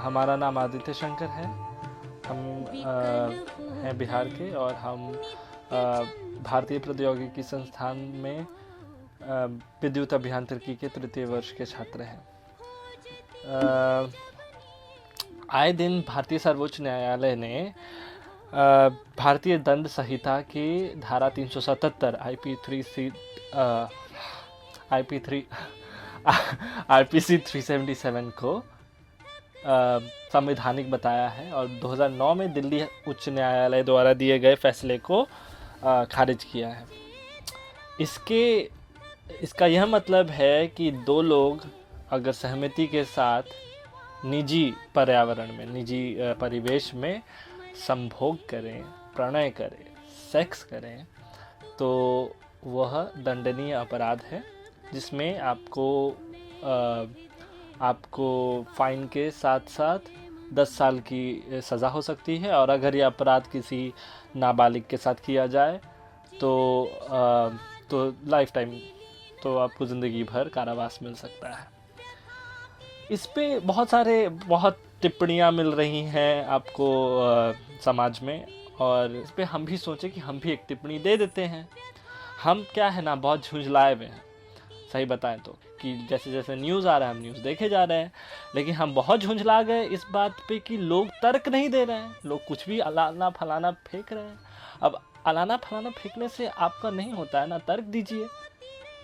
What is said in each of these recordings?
हमारा नाम आदित्य शंकर है। हम हैं बिहार के और हम भारतीय प्रौद्योगिकी संस्थान में विद्युत अभियांत्रिकी के तृतीय वर्ष के छात्र हैं। आए दिन भारतीय सर्वोच्च न्यायालय ने भारतीय दंड संहिता की धारा 377 आईपीसी 377 को संवैधानिक बताया है और 2009 में दिल्ली उच्च न्यायालय द्वारा दिए गए फैसले को खारिज किया है। इसका यह मतलब है कि दो लोग अगर सहमति के साथ निजी पर्यावरण में, निजी परिवेश में संभोग करें, प्रणय करें, सेक्स करें, तो वह दंडनीय अपराध है, जिसमें आपको फाइन के साथ साथ 10 साल की सज़ा हो सकती है और अगर यह अपराध किसी नाबालिग के साथ किया जाए तो लाइफ टाइम, तो आपको ज़िंदगी भर कारावास मिल सकता है। इस पे बहुत टिप्पणियाँ मिल रही हैं आपको समाज में, और इस पे हम भी सोचे कि हम भी एक टिप्पणी दे देते हैं। हम क्या है ना, बहुत झुंझलाए हुए हैं, सही बताएं तो, कि जैसे जैसे न्यूज़ आ रहा है हम न्यूज़ देखे जा रहे हैं, लेकिन हम बहुत झुंझला गए इस बात पे कि लोग तर्क नहीं दे रहे हैं, लोग कुछ भी अलाना फलाना फेंक रहे हैं। अब अलाना फलाना फेंकने से आपका नहीं होता है ना, तर्क दीजिए।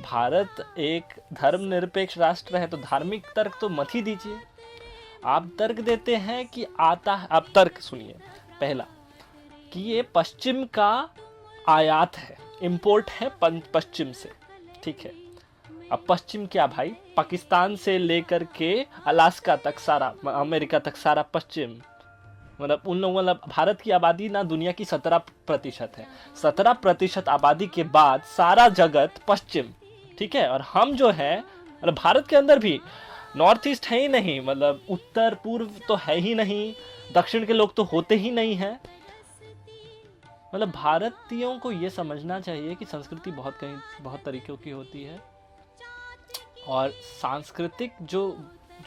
भारत एक धर्मनिरपेक्ष राष्ट्र है, तो धार्मिक तर्क तो मत ही दीजिए। आप तर्क देते हैं कि आता है, आप तर्क सुनिए। पहला कि ये पश्चिम का आयात है, इंपोर्ट है पश्चिम से, ठीक है। अब पश्चिम क्या भाई, पाकिस्तान से लेकर के अलास्का तक सारा, अमेरिका तक सारा पश्चिम, मतलब उन लोगों, मतलब भारत की आबादी ना दुनिया की 17% है। 17% आबादी के बाद सारा जगत पश्चिम, ठीक है। और हम जो है, मतलब भारत के अंदर भी नॉर्थ ईस्ट है ही नहीं, मतलब उत्तर पूर्व तो है ही नहीं, दक्षिण के लोग तो होते ही नहीं हैं। मतलब भारतीयों को ये समझना चाहिए कि संस्कृति बहुत तरीक़ों की होती है, और सांस्कृतिक जो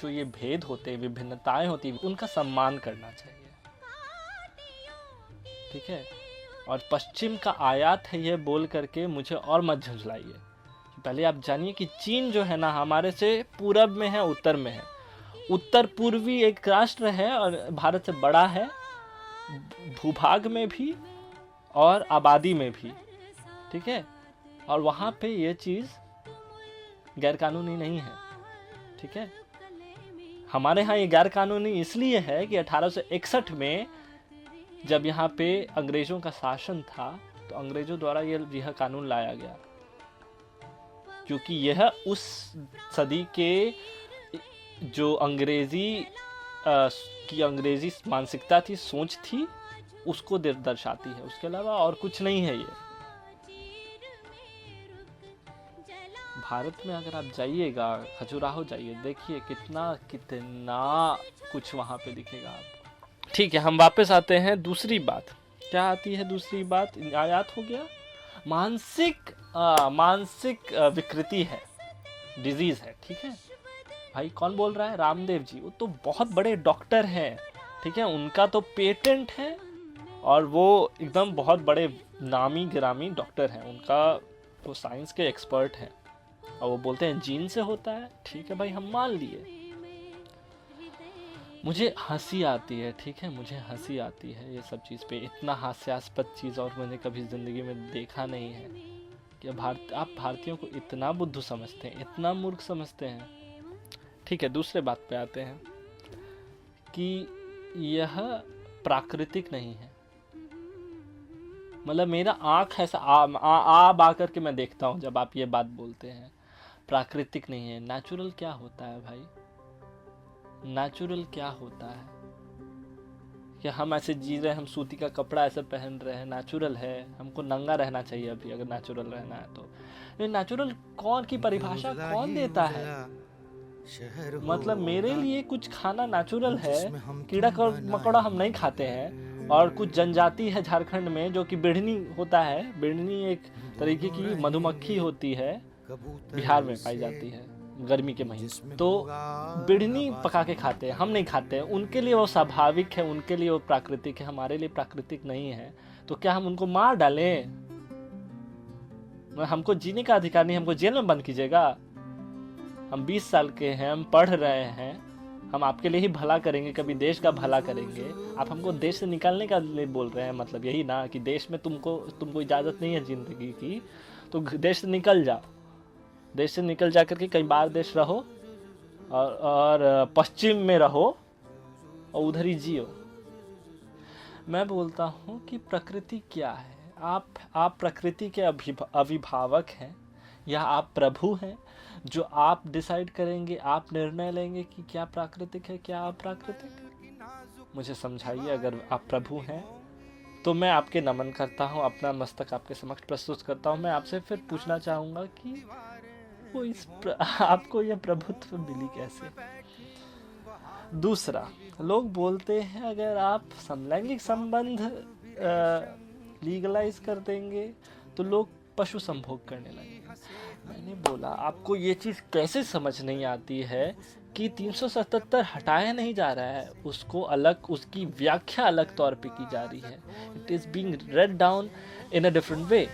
ये भेद होते हैं, विभिन्नताएं होती हैं, उनका सम्मान करना चाहिए, ठीक है। और पश्चिम का आयात है ये बोल करके मुझे और मत झुंझलाइए। पहले आप जानिए कि चीन जो है ना, हमारे से पूरब में है, उत्तर में है, उत्तर पूर्वी एक राष्ट्र है और भारत से बड़ा है, भूभाग में भी और आबादी में भी, ठीक है। और वहाँ पे ये चीज़ गैरकानूनी नहीं है, ठीक है। हमारे यहाँ ये गैरकानूनी इसलिए है कि 1861 में जब यहाँ पे अंग्रेज़ों का शासन था, तो अंग्रेज़ों द्वारा यह कानून लाया गया, क्योंकि यह उस सदी के जो अंग्रेज़ी मानसिकता थी, सोच थी, उसको दर्शाती है, उसके अलावा और कुछ नहीं है ये। भारत में अगर आप जाइएगा, खजुराहो जाइए, देखिए कितना कुछ वहाँ पे दिखेगा आपको, ठीक है। हम वापस आते हैं, दूसरी बात क्या आती है, दूसरी बात आयात हो गया, मानसिक विकृति है, डिजीज़ है, ठीक है भाई। कौन बोल रहा है? रामदेव जी, वो तो बहुत बड़े डॉक्टर हैं, ठीक है, उनका तो पेटेंट है और वो एकदम बहुत बड़े नामी गिरामी डॉक्टर हैं, उनका वो साइंस के एक्सपर्ट हैं, और वो बोलते हैं जीन से होता है, ठीक है भाई, हम मान लिए। मुझे हंसी आती है, ठीक है, मुझे हंसी आती है ये सब चीज़ पे। इतना हास्यास्पद चीज़ और मैंने कभी ज़िंदगी में देखा नहीं है कि आप भारतीयों को इतना बुद्धू समझते हैं, इतना मूर्ख समझते हैं, ठीक है। दूसरे बात पे आते हैं कि यह प्राकृतिक नहीं है। मतलब मेरा आँख ऐसा आ करके मैं देखता हूँ जब आप ये बात बोलते हैं, प्राकृतिक नहीं है। नेचुरल क्या होता है भाई? नेचुरल क्या होता है? कि हम ऐसे जी रहे हैं, हम सूती का कपड़ा ऐसे पहन रहे हैं, नेचुरल है? हमको नंगा रहना चाहिए अभी अगर नेचुरल रहना है तो। ये नेचुरल कौन की परिभाषा कौन देता है? मतलब मेरे लिए कुछ खाना नेचुरल है, कीड़ा मकोड़ा हम नहीं खाते हैं। और कुछ जनजाति है झारखंड में जो कि बिढ़नी होता है, बिढ़नी एक तरीके की मधुमक्खी होती है, बिहार में पाई जाती है, गर्मी के महीने, तो बिड़नी पका के खाते हैं, हम नहीं खाते हैं। उनके लिए वो स्वाभाविक है, उनके लिए वो प्राकृतिक है, हमारे लिए प्राकृतिक नहीं है। तो क्या हम उनको मार डालें? हमको जीने का अधिकार नहीं, हमको जेल में बंद कीजिएगा? हम 20 साल के हैं, हम पढ़ रहे हैं, हम आपके लिए ही भला करेंगे, कभी देश का भला करेंगे। आप हमको देश से निकालने का लिए बोल रहे हैं, मतलब यही ना कि देश में तुमको इजाज़त नहीं है जिंदगी की, तो देश से निकल जाओ। देश से निकल जा करके कई बार देश रहो और पश्चिम में रहो और उधर ही जियो। मैं बोलता हूँ कि प्रकृति क्या है? आप प्रकृति के अभिभावक हैं या आप प्रभु हैं जो आप डिसाइड करेंगे, आप निर्णय लेंगे कि क्या प्राकृतिक है क्या अप्राकृतिक? मुझे समझाइए। अगर आप प्रभु हैं तो मैं आपके नमन करता हूँ, अपना मस्तक आपके समक्ष प्रस्तुत करता हूँ। मैं आपसे फिर पूछना चाहूँगा कि आपको यह प्रभुत्व मिली कैसे? दूसरा, लोग बोलते हैं अगर आप समलैंगिक संबंध लीगलाइज कर देंगे तो लोग पशु संभोग करने लगेंगे। मैंने बोला आपको ये चीज़ कैसे समझ नहीं आती है कि 377 हटाया नहीं जा रहा है, उसको अलग, उसकी व्याख्या अलग तौर पे की जा रही है। It is being read down in a different way.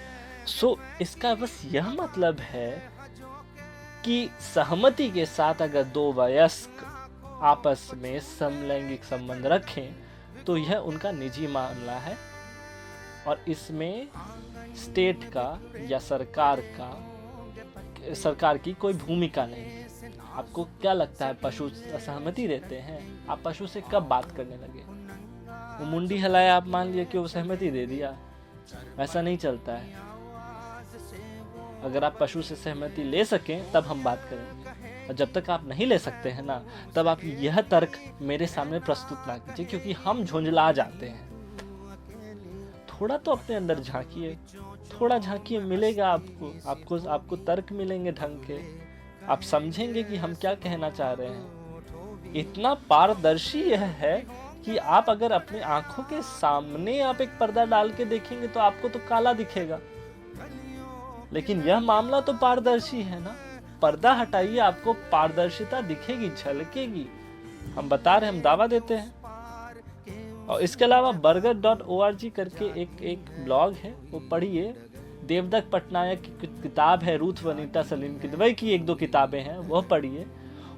So इसका बस यह मतलब है कि सहमति के साथ अगर दो वयस्क आपस में समलैंगिक संबंध रखें तो यह उनका निजी मामला है और इसमें स्टेट का या सरकार की कोई भूमिका नहीं है। आपको क्या लगता है पशु असहमति देते हैं? आप पशु से कब बात करने लगे? वो मुंडी हिलाया, आप मान लिया कि वो सहमति दे दिया? ऐसा नहीं चलता है। अगर आप पशु से सहमति ले सकें तब हम बात करेंगे, और जब तक आप नहीं ले सकते हैं ना, तब आप यह तर्क मेरे सामने प्रस्तुत ना कीजिए, क्योंकि हम झुंझला जाते हैं। थोड़ा तो अपने अंदर झांकिए, थोड़ा झांकिए, मिलेगा आपको तर्क मिलेंगे ढंग के। आप समझेंगे कि हम क्या कहना चाह रहे हैं। इतना पारदर्शी यह है कि आप अगर अपनी आंखों के सामने आप एक पर्दा डाल के देखेंगे तो आपको तो काला दिखेगा, लेकिन यह मामला तो पारदर्शी है ना। पर्दा हटाइए, आपको पारदर्शिता दिखेगी, झलकेगी। हम बता रहे, हम दावा देते हैं। और इसके अलावा burger.org करके एक ब्लॉग है, वो पढ़िए। देवदत्त पटनायक की किताब है, रूथ वनीता सलीम किदवई की 1-2 किताबें हैं, वह पढ़िए।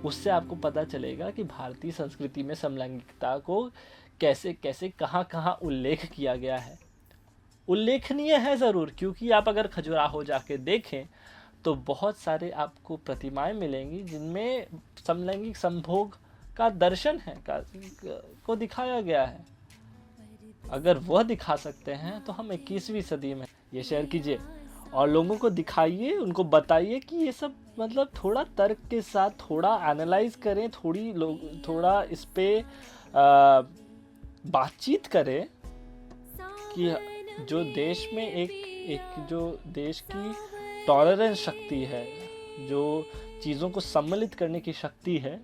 उससे आपको पता चलेगा कि भारतीय संस्कृति में समलैंगिकता को कैसे कैसे कहाँ उल्लेख किया गया है। उल्लेखनीय है ज़रूर, क्योंकि आप अगर खजुराहो जाके देखें तो बहुत सारे आपको प्रतिमाएं मिलेंगी जिनमें समलैंगिक संभोग का दर्शन है, को दिखाया गया है। अगर वह दिखा सकते हैं तो हम 21वीं सदी में ये शेयर कीजिए और लोगों को दिखाइए, उनको बताइए कि ये सब मतलब थोड़ा तर्क के साथ थोड़ा एनालाइज करें, थोड़ा इस पे बातचीत करें कि जो देश में एक जो देश की टॉलरेंस शक्ति है, जो चीज़ों को सम्मिलित करने की शक्ति है,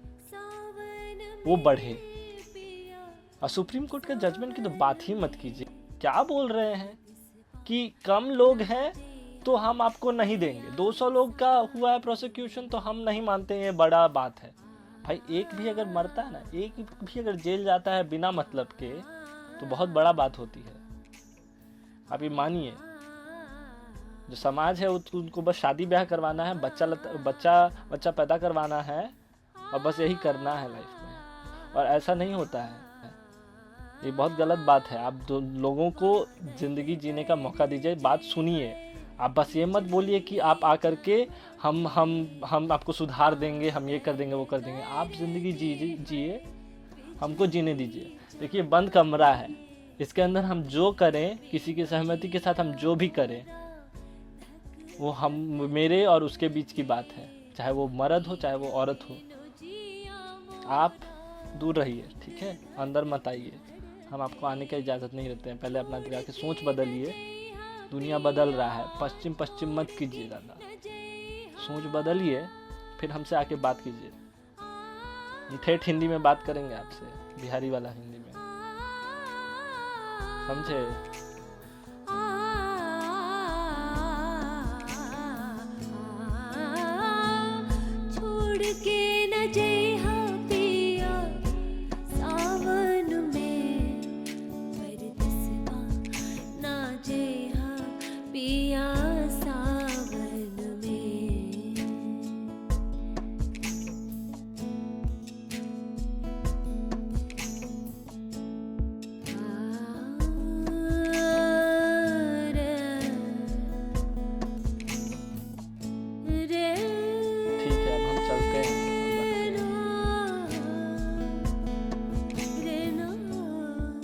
वो बढ़े। और सुप्रीम कोर्ट के जजमेंट की तो बात ही मत कीजिए। क्या बोल रहे हैं कि कम लोग हैं तो हम आपको नहीं देंगे, 200 लोग का हुआ है प्रोसिक्यूशन तो हम नहीं मानते हैं, ये बड़ा बात है। भाई एक भी अगर मरता है ना, एक भी अगर जेल जाता है बिना मतलब के, तो बहुत बड़ा बात होती है। आप ये मानिए, जो समाज है उनको बस शादी ब्याह करवाना है, बच्चा पैदा करवाना है और बस यही करना है लाइफ में, और ऐसा नहीं होता है। ये बहुत गलत बात है। आप लोगों को ज़िंदगी जीने का मौका दीजिए, बात सुनिए। आप बस ये मत बोलिए कि आप आकर के हम आपको सुधार देंगे, हम ये कर देंगे वो कर देंगे। आप ज़िंदगी जिए, हमको जीने दीजिए। देखिए बंद कमरा है, इसके अंदर हम जो करें, किसी की सहमति के साथ हम जो भी करें, वो हम मेरे और उसके बीच की बात है, चाहे वो मर्द हो चाहे वो औरत हो। आप दूर रहिए, ठीक है, अंदर मत आइए। हम आपको आने की इजाज़त नहीं देते हैं। पहले अपना दिखा के सोच बदलिए। दुनिया बदल रहा है, पश्चिम मत कीजिए ज़्यादा, सोच बदलिए, फिर हमसे आके बात कीजिए। हम ठेठ हिंदी में बात करेंगे आपसे, बिहारी वाला हिंदी में, समझे?